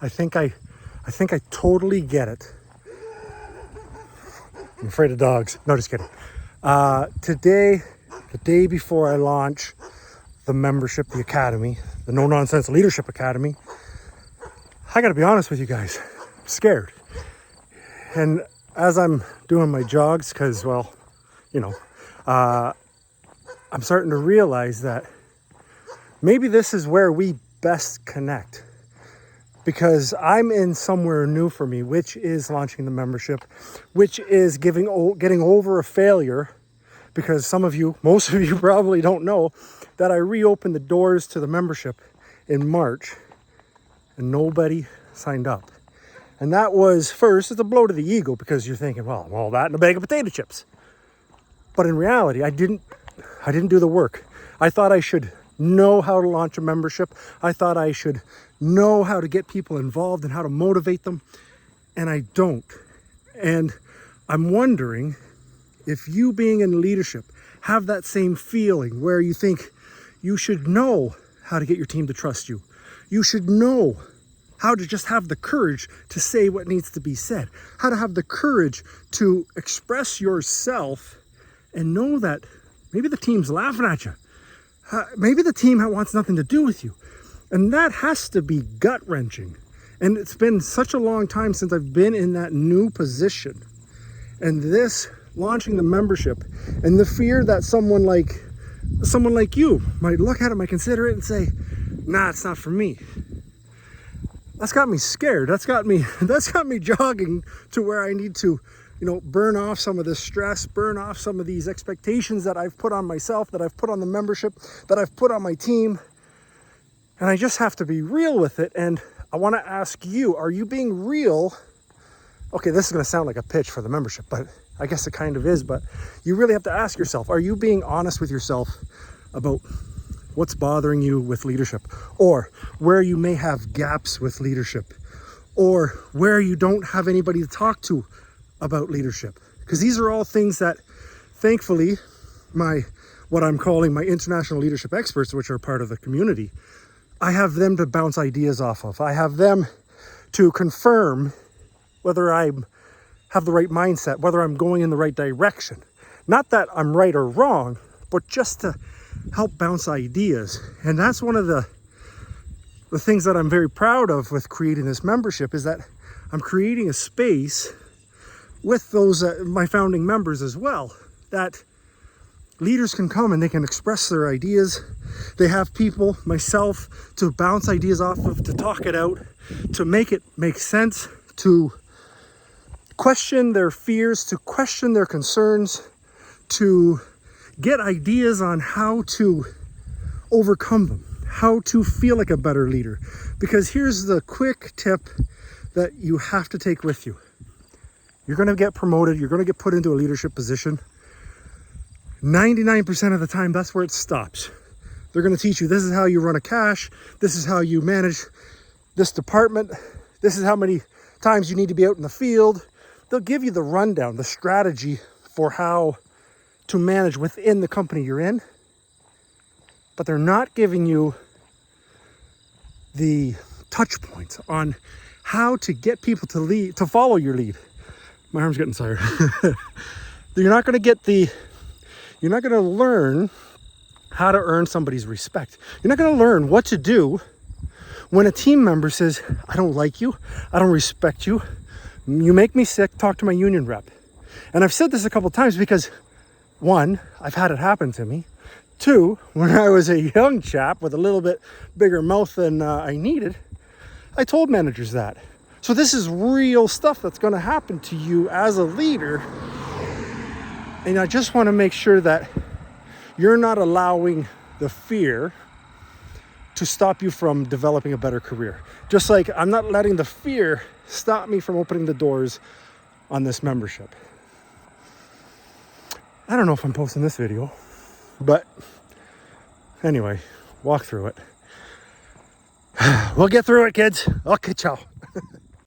I think I totally get it. I'm afraid of dogs. No, just kidding. Today, the day before I launch the membership, the academy, the No Nonsense Leadership Academy, I gotta be honest with you guys, I'm scared. And as I'm doing my jogs, because, well, you know, I'm starting to realize that maybe this is where we best connect, because I'm in somewhere new for me, which is launching the membership, which is getting over a failure, because most of you probably don't know that I reopened the doors to the membership in March and nobody signed up. And that was, first, it's a blow to the ego, because you're thinking, well, that and a bag of potato chips. But in reality, I didn't do the work. I thought I should know how to launch a membership. I thought I should know how to get people involved and how to motivate them. And I don't. And I'm wondering if you, being in leadership, have that same feeling where you think you should know how to get your team to trust you. You should know how to just have the courage to say what needs to be said, how to have the courage to express yourself and know that maybe the team's laughing at you. Maybe the team wants nothing to do with you. And that has to be gut-wrenching. And it's been such a long time since I've been in that new position. And this, launching the membership, and the fear that someone like you might look at it, might consider it and say, nah, it's not for me. That's got me scared. That's got me jogging to where I need to, burn off some of this stress, burn off some of these expectations that I've put on myself, that I've put on the membership, that I've put on my team. And I just have to be real with it. And I want to ask you, are you being real? Okay, this is going to sound like a pitch for the membership, but I guess it kind of is. But you really have to ask yourself, are you being honest with yourself about what's bothering you with leadership, or where you may have gaps with leadership, or where you don't have anybody to talk to about leadership? Because these are all things that, thankfully, what I'm calling my international leadership experts, which are part of the community, I have them to bounce ideas off of. I have them to confirm whether I have the right mindset, whether I'm going in the right direction. Not that I'm right or wrong, but just to help bounce ideas. And that's one of the things that I'm very proud of with creating this membership, is that I'm creating a space with those my founding members as well, that leaders can come and they can express their ideas. They have people, myself, to bounce ideas off of, to talk it out, to make it make sense, to question their fears, to question their concerns, to get ideas on how to overcome them, how to feel like a better leader. Because here's the quick tip that you have to take with you. You're going to get promoted. You're going to get put into a leadership position. 99% of the time, that's where it stops. They're going to teach you, this is how you run a cache. This is how you manage this department. This is how many times you need to be out in the field. They'll give you the rundown, the strategy for how to manage within the company you're in. But they're not giving you the touch points on how to get people to follow your lead. My arm's getting tired. You're not going to learn how to earn somebody's respect. You're not going to learn what to do when a team member says, I don't like you, I don't respect you, you make me sick, talk to my union rep. And I've said this a couple of times because, one, I've had it happen to me. Two, when I was a young chap with a little bit bigger mouth than I needed, I told managers that. So this is real stuff that's going to happen to you as a leader. And I just want to make sure that you're not allowing the fear to stop you from developing a better career. Just like I'm not letting the fear stop me from opening the doors on this membership. I don't know if I'm posting this video, but anyway, walk through it. We'll get through it, kids. Okay, ciao.